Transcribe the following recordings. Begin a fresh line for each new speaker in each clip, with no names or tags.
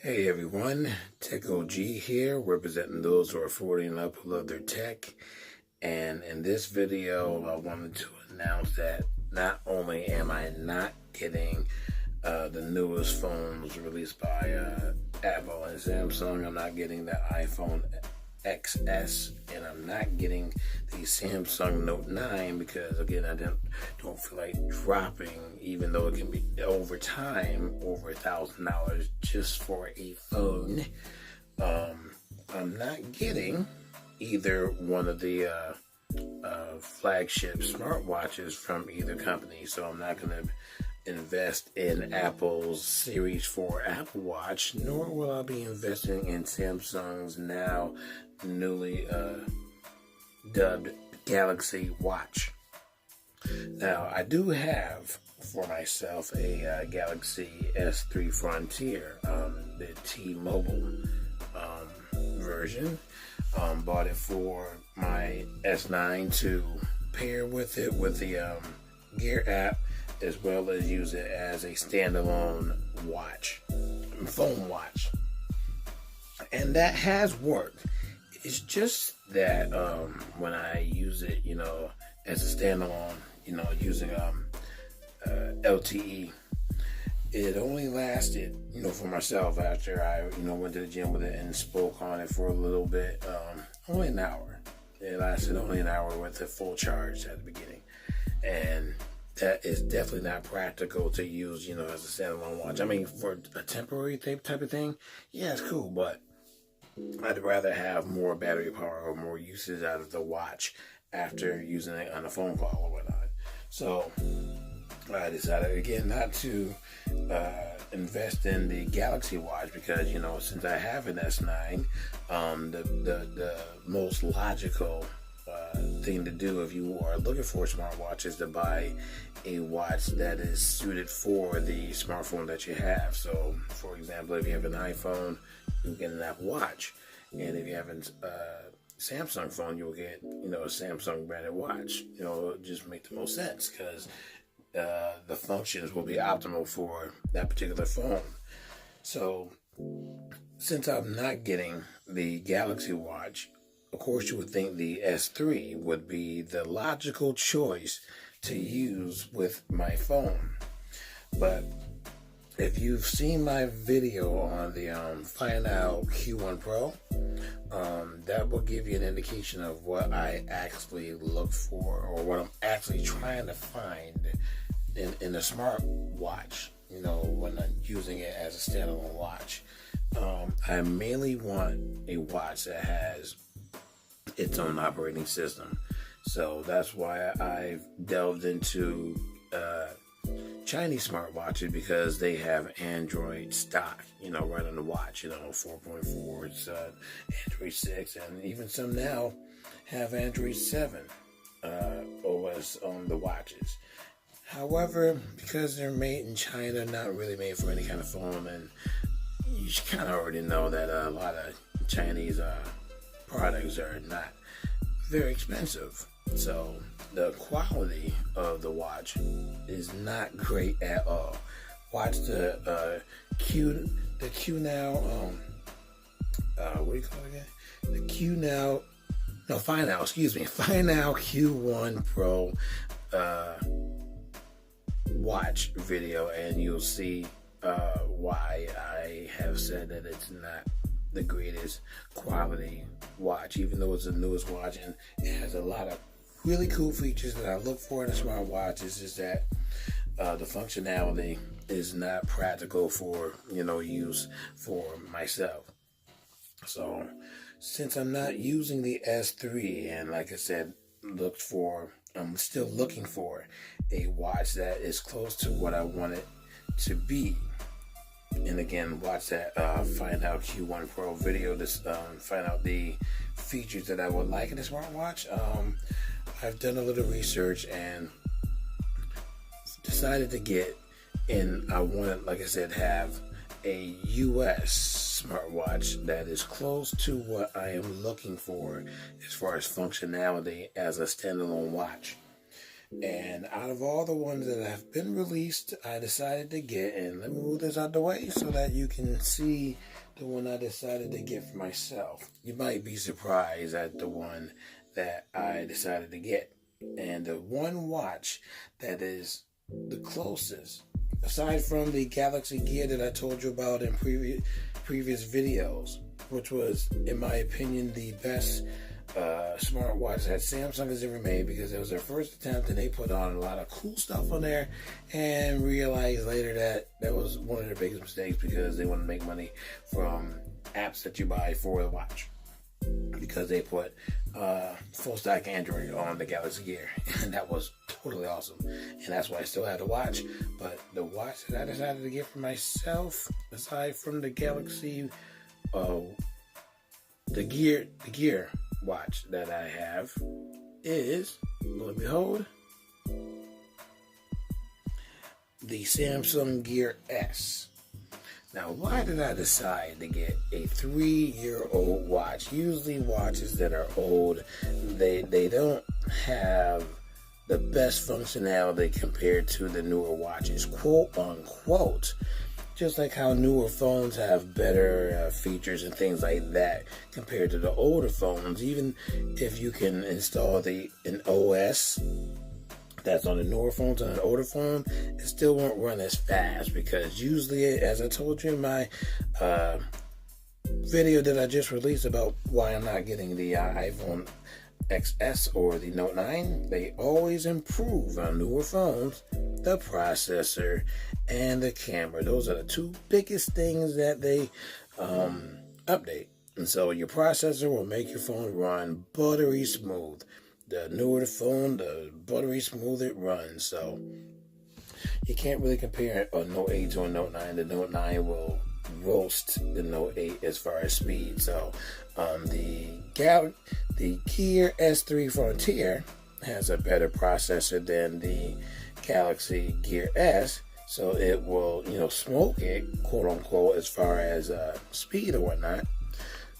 Hey everyone, Tech OG here, representing those who are 40 and up who love their tech. And in this video, I wanted to announce that not only am I not getting the newest phones released by Apple and Samsung, I'm not getting the iPhone XS, and I'm not getting the Samsung Note 9 because, again, I don't feel like dropping, even though it can be over time over $1,000 just for a phone. I'm not getting either one of the flagship smartwatches from either company, so I'm not going to invest in Apple's Series 4 Apple Watch, nor will I be investing in Samsung's now newly dubbed Galaxy Watch. Now, I do have for myself a Galaxy S3 Frontier, the T-Mobile version. Bought it for my S9 to pair with it with the Gear app, as well as use it as a standalone phone watch. And that has worked. It's just that when I use it, as a standalone, using LTE, it only lasted, for myself after I, went to the gym with it and spoke on it for a little bit, only an hour. It lasted only an hour with a full charge at the beginning. And that is definitely not practical to use, as a standalone watch. I mean, for a temporary type of thing, yeah, it's cool, but I'd rather have more battery power or more usage out of the watch after using it on a phone call or whatnot. So I decided again not to invest in the Galaxy Watch because, since I have an S9, the most logical thing to do if you are looking for a smartwatch is to buy a watch that is suited for the smartphone that you have. So, for example, if you have an iPhone, you'll get an Apple Watch, and if you have a Samsung phone, you'll get a Samsung branded watch. It'll just make the most sense because the functions will be optimal for that particular phone. So, since I'm not getting the Galaxy Watch, of course, you would think the S3 would be the logical choice to use with my phone. But if you've seen my video on the Find Out Q1 Pro, that will give you an indication of what I actually look for or what I'm actually trying to find in a smartwatch, when I'm using it as a standalone watch. I mainly want a watch that has its own operating system. So that's why I've delved into Chinese smartwatches, because they have Android stock, right on the watch, 4.4, it's Android 6, and even some now have Android 7 OS on the watches. However, because they're made in China, not really made for any kind of phone, and you kind of already know that a lot of Chinese products are not very expensive. So the quality of the watch is not great at all. Watch the Q Now, what do you call it again? Find Out Q1 Pro watch video, and you'll see why I have said that it's not the greatest quality watch, even though it's the newest watch and it has a lot of really cool features that I look for in a smartwatch. It's just that the functionality is not practical for use for myself. So since I'm not using the S3, and like I said, I'm still looking for a watch that is close to what I want it to be. And again, watch that Find Out Q1 Pro video to find out the features that I would like in a smartwatch. I've done a little research and decided to get in. I want, like I said, have a US smartwatch that is close to what I am looking for as far as functionality as a standalone watch. And out of all the ones that have been released, I decided to get, and let me move this out the way so that you can see the one I decided to get for myself. You might be surprised at the one that I decided to get. And the one watch that is the closest, aside from the Galaxy Gear that I told you about in previous videos, which was, in my opinion, the best smartwatch that Samsung has ever made, because it was their first attempt and they put on a lot of cool stuff on there, and realized later that that was one of their biggest mistakes, because they want to make money from apps that you buy for the watch, because they put full stack Android on the Galaxy Gear, and that was totally awesome, and that's why I still had to watch. But the watch that I decided to get for myself, aside from the Galaxy the gear watch that I have, is, lo and behold, the Samsung Gear S. Now, why did I decide to get a 3-year-old watch? Usually watches that are old, they don't have the best functionality compared to the newer watches, quote unquote. Just like how newer phones have better features and things like that compared to the older phones. Even if you can install an OS that's on the newer phones on an older phone, it still won't run as fast, because usually, as I told you in my video that I just released about why I'm not getting the iPhone XS or the Note 9, they always improve on newer phones the processor and the camera. Those are the two biggest things that they update. And so your processor will make your phone run buttery smooth. The newer the phone, the buttery smooth it runs. So you can't really compare a Note 8 to a Note 9. The Note 9 will roast the Note 8 as far as speed. So the Gear S3 Frontier has a better processor than the Galaxy Gear S, so it will, smoke it, quote unquote, as far as speed or whatnot.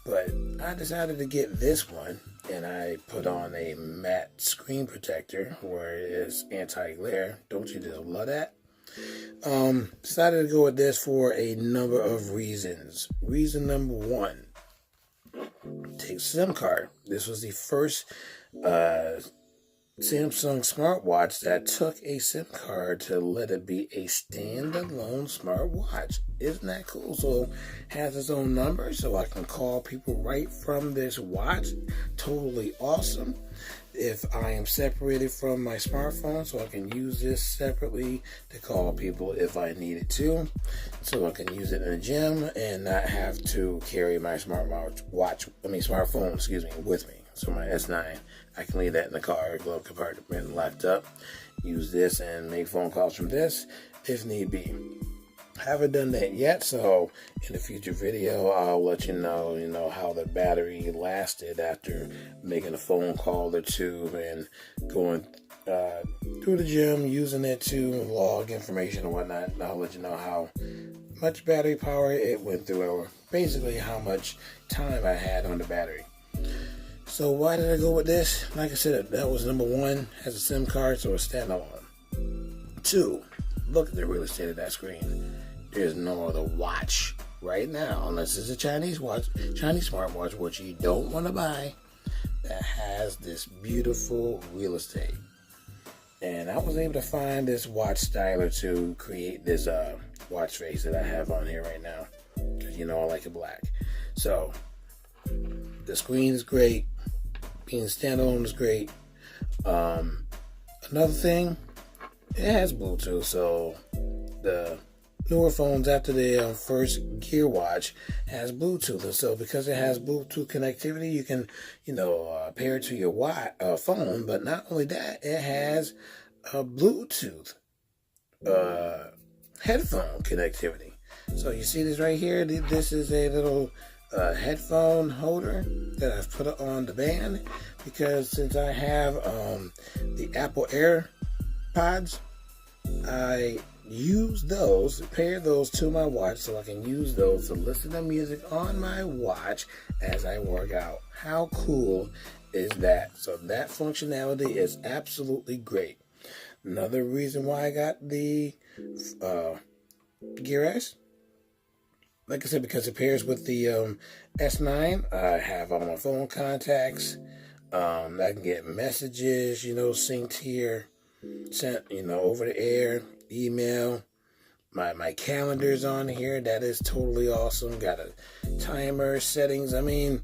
But I decided to get this one, and I put on a matte screen protector where it is anti-glare. Don't you just love that? Decided to go with this for a number of reasons. Reason number one, take SIM card. This was the first Samsung smartwatch that took a SIM card to let it be a standalone smartwatch. Isn't that cool? So it has its own number, so I can call people right from this watch. Totally awesome. If I am separated from my smartphone, so I can use this separately to call people if I needed to. So I can use it in the gym and not have to carry my smartphone, with me. So my S9, I can leave that in the car, glove compartment locked up. Use this and make phone calls from this if need be. Haven't done that yet, so in a future video I'll let you know how the battery lasted after making a phone call or two and going through the gym, using it to log information and whatnot. And I'll let you know how much battery power it went through, or basically how much time I had on the battery. So why did I go with this? Like I said, that was number one. Has a SIM card, so it's standalone. 2, look at the real estate of that screen. There's no other watch right now, unless it's a Chinese smartwatch, which you don't want to buy, that has this beautiful real estate. And I was able to find this watch styler to create this watch face that I have on here right now, because I like it black. So the screen is great. Being standalone is great. Another thing, it has Bluetooth, so the newer phones after the first Gear watch has Bluetooth, and so because it has Bluetooth connectivity, you can pair it to your phone. But not only that, it has a Bluetooth headphone connectivity. So you see this right here. This is a little headphone holder that I've put on the band, because since I have the Apple AirPods, I pair those to my watch so I can use those to listen to music on my watch as I work out. How cool is that? So that functionality is absolutely great. Another reason why I got the Gear S, like I said, because it pairs with the S9. I have all my phone contacts. I can get messages, synced here, sent, over the air, email. My calendar's on here. That is totally awesome. Got a timer, settings. I mean,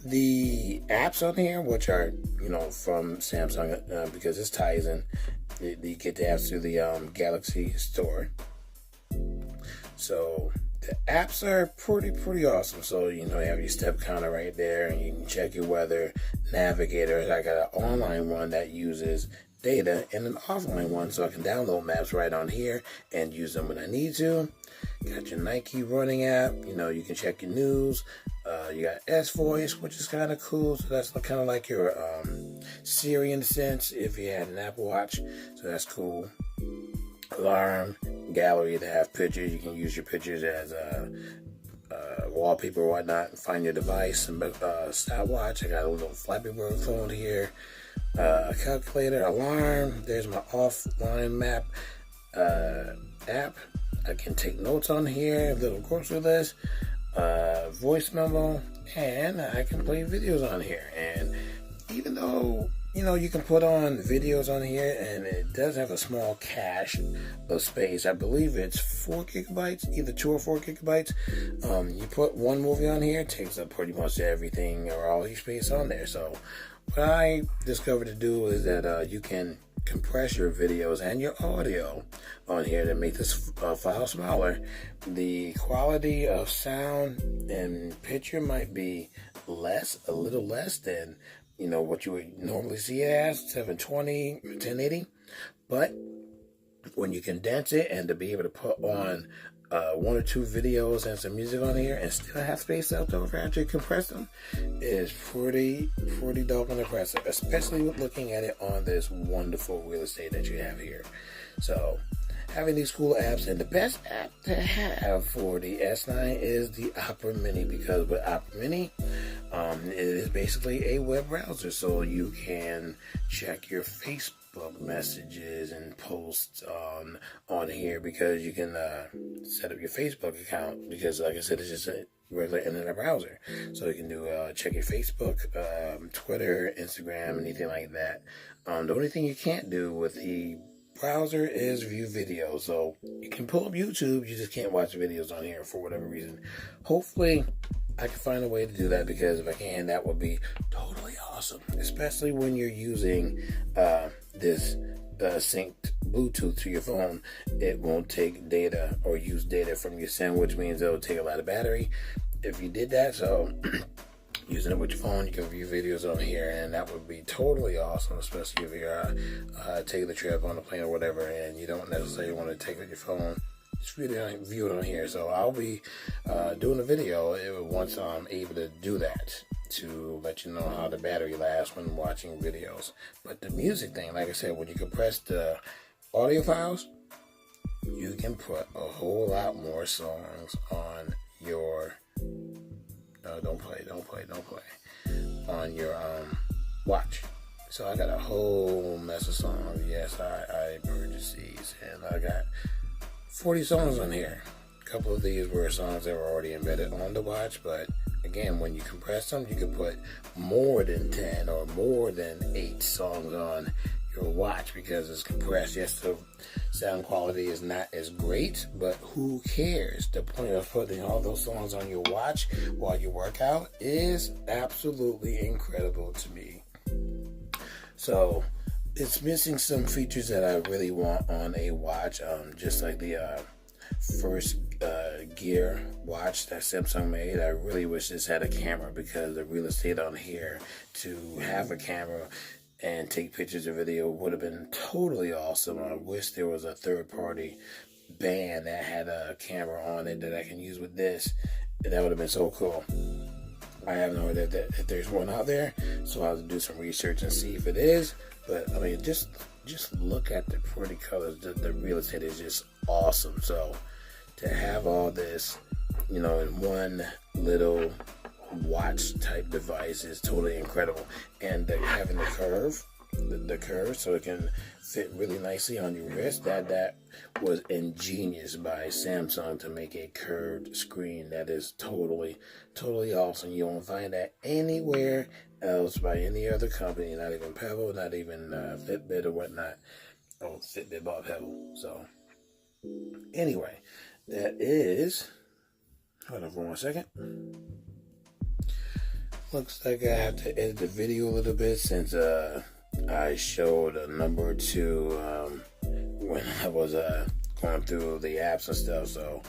the apps on here, which are, from Samsung, because this ties in, you get the apps through the Galaxy Store. So the apps are pretty awesome. So, you have your step counter right there, and you can check your weather, navigator. I got an online one that uses data and an offline one, so I can download maps right on here and use them when I need to. Got your Nike running app. You can check your news. You got S Voice, which is kind of cool. So that's kind of like your Siri in a sense if you had an Apple Watch. So that's cool. Alarm, gallery to have pictures. You can use your pictures as wallpaper or whatnot. Find your device and stopwatch. I got a little Flappy Bird phone here. Calculator, alarm. There's my offline map app. I can take notes on here. A little grocery list. Voice memo, and I can play videos on here. And even though you can put on videos on here, and it does have a small cache of space. I believe it's 4 gigabytes, either 2 or 4 gigabytes. You put one movie on here, it takes up pretty much everything or all your space on there. So what I discovered to do is that you can compress your videos and your audio on here to make this file smaller. The quality of sound and picture might be a little less than what you would normally see it as 720 or 1080, but when you condense it and to be able to put on 1 or 2 videos and some music on here and still have space left over after you compress them is pretty doggone impressive, especially with looking at it on this wonderful real estate that you have here. So having these cool apps, and the best app to have for the S9 is the Opera Mini, because with Opera Mini, it is basically a web browser, so you can check your Facebook messages and posts on here, because you can set up your Facebook account, because like I said, it's just a regular internet browser, so you can do check your Facebook, Twitter, Instagram, anything like that. The only thing you can't do with the browser is view videos. So you can pull up YouTube, you just can't watch videos on here for whatever reason. Hopefully I can find a way to do that, because if I can, that would be totally awesome, especially when you're using this synced Bluetooth to your phone. It won't take data or use data from your SIM, which means it'll take a lot of battery if you did that. So using it with your phone, you can view videos on here, and that would be totally awesome, especially if you're taking the trip on a plane or whatever, and you don't necessarily want to take it with your phone. Just view it on here. So I'll be doing a video once I'm able to do that, to let you know how the battery lasts when watching videos. But the music thing, like I said, when you compress the audio files, you can put a whole lot more songs on your don't play on your watch. So I got a whole mess of songs. Yes, I purchased these, and I got 40 songs on here. A couple of these were songs that were already embedded on the watch, but again, when you compress them, you can put more than 10 or more than 8 songs on your watch, because it's compressed. Yes, the sound quality is not as great, but who cares? The point of putting all those songs on your watch while you work out is absolutely incredible to me. So it's missing some features that I really want on a watch, just like the first Gear watch that Samsung made. I really wish this had a camera, because the real estate on here to have a camera and take pictures or video would have been totally awesome. I wish there was a third-party band that had a camera on it that I can use with this. That would have been so cool. I have no idea that there's one out there, so I'll have to do some research and see if it is. But I mean, just look at the pretty colors. The real estate is just awesome. So to have all this, in one little watch type device is totally incredible. And having the curve the curve so it can fit really nicely on your wrist. That was ingenious by Samsung to make a curved screen. That is totally awesome. You won't find that anywhere else by any other company, not even Pebble, not even Fitbit or whatnot. Oh, Fitbit bought Pebble. So anyway, that is, hold on for 1 second. Looks like I have to edit the video a little bit since I showed a number or two when I was going through the apps and stuff, so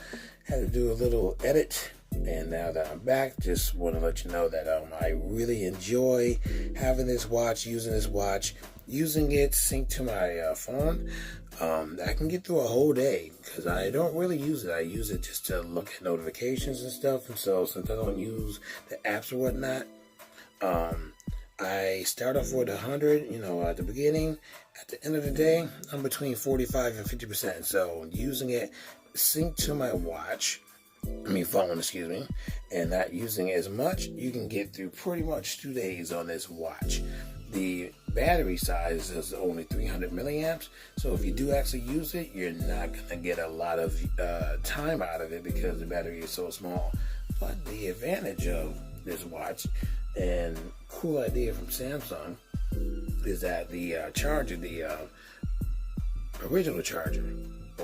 I had to do a little edit. And now that I'm back, just want to let you know that I really enjoy having this watch, using it synced to my phone. I can get through a whole day because I don't really use it. I use it just to look at notifications and stuff. And so since I don't use the apps or whatnot, I start off with 100, at the beginning. At the end of the day, I'm between 45 and 50%. So using it synced to my phone, excuse me, and not using it as much, you can get through pretty much 2 days on this watch. The battery size is only 300 milliamps, so if you do actually use it, you're not going to get a lot of time out of it because the battery is so small. But the advantage of this watch, and cool idea from Samsung, is that the charger, the original charger,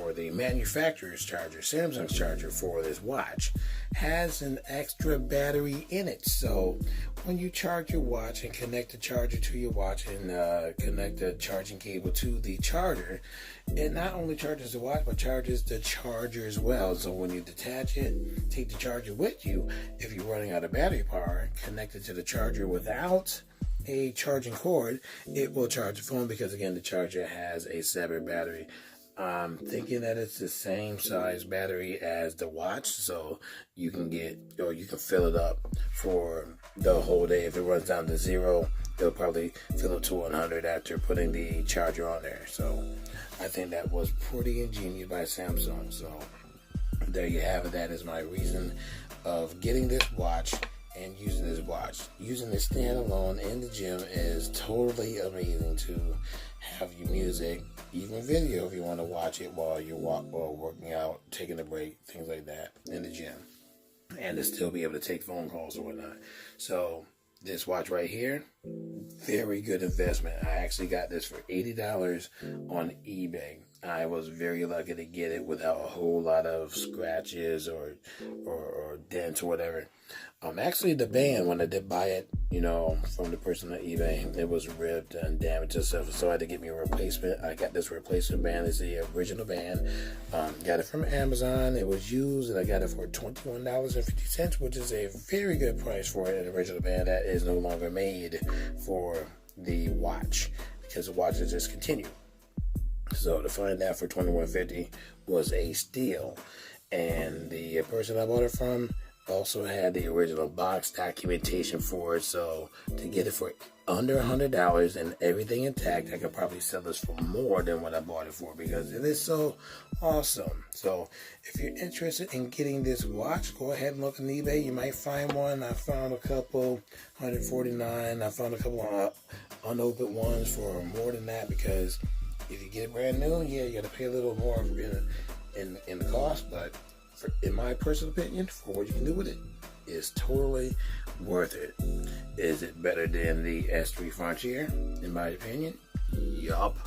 or the manufacturer's charger, Samsung's charger for this watch, has an extra battery in it. So when you charge your watch and connect the charger to your watch and connect the charging cable to the charger, it not only charges the watch but charges the charger as well. So when you detach it, take the charger with you. If you're running out of battery power, connect it to the charger without a charging cord, it will charge the phone because, again, the charger has a separate battery. I'm thinking that it's the same size battery as the watch, so you can fill it up for the whole day. If it runs down to 0, it'll probably fill up to 100 after putting the charger on there. So I think that was pretty ingenious by Samsung. So there you have it. That is my reason of getting this watch and using this watch. Using it standalone in the gym is totally amazing to have your music, even video if you want to watch it while you're working out, taking a break, things like that in the gym, and to still be able to take phone calls or whatnot. So this watch right here, very good investment. I actually got this for $80 on eBay. I was very lucky to get it without a whole lot of scratches or dents or whatever. Actually, the band, when I did buy it, from the person on eBay, it was ripped and damaged and stuff, so I had to get me a replacement. I got this replacement band. It's the original band. Got it from Amazon. It was used, and I got it for $21.50, which is a very good price for an original band that is no longer made for the watch because the watch is discontinued. So to find that for $21.50 was a steal. And the person I bought it from also had the original box documentation for it. So to get it for under $100 and everything intact, I could probably sell this for more than what I bought it for because it is so awesome. So if you're interested in getting this watch, go ahead and look on eBay. You might find one. I found a couple, $149. I found a couple unopened ones for more than that because if you get it brand new, you got to pay a little more in the cost, but in my personal opinion, for what you can do with it, is totally worth it. Is it better than the S3 Frontier? In my opinion, yup.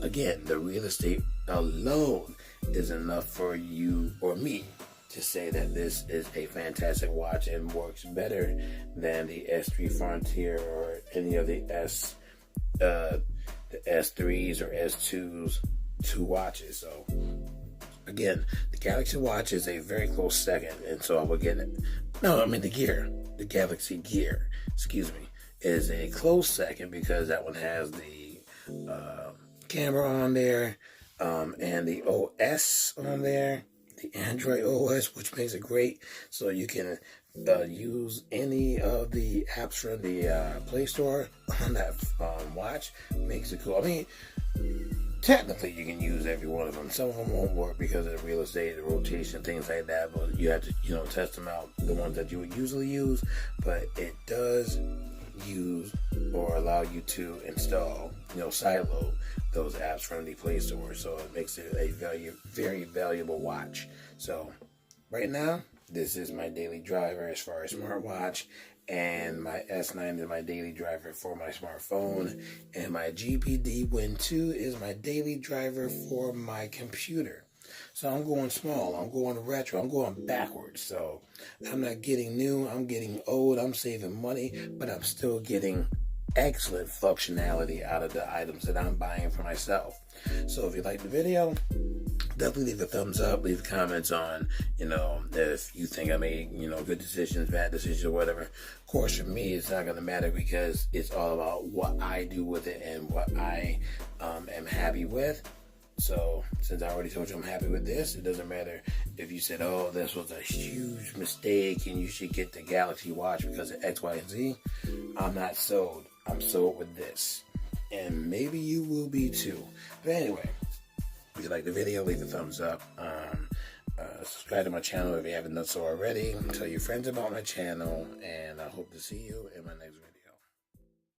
Again, the real estate alone is enough for you or me to say that this is a fantastic watch and works better than the S3 Frontier or any of the S3s or S2s, two watches. So again, the Galaxy Watch is a very close second, and so I would get it. The Galaxy Gear, is a close second because that one has the camera on there, and the OS on there, the Android OS, which makes it great. So you can use any of the apps from the Play Store on that watch. Makes it cool. I mean, technically you can use every one of them. Some of them won't work because of the real estate, the rotation, things like that, but you have to test them out, the ones that you would usually use. But it does use or allow you to install, sideload those apps from the Play Store. So it makes it a very valuable watch. So right now, this is my daily driver as far as smartwatch, and my S9 is my daily driver for my smartphone, and my GPD Win 2 is my daily driver for my computer. So I'm going small, I'm going retro, I'm going backwards. So I'm not getting new, I'm getting old, I'm saving money, but I'm still getting excellent functionality out of the items that I'm buying for myself. So if you like the video, definitely leave a thumbs up, leave comments on, if you think I made, good decisions, bad decisions, or whatever. Of course, for me, it's not going to matter because it's all about what I do with it and what I am happy with. So, since I already told you I'm happy with this, it doesn't matter if you said, oh, this was a huge mistake and you should get the Galaxy Watch because of X, Y, and Z. I'm not sold. I'm sold with this. And maybe you will be too. But anyway, if you like the video, leave a thumbs up. Subscribe to my channel if you haven't done so already. Tell your friends about my channel. And I hope to see you in my next video.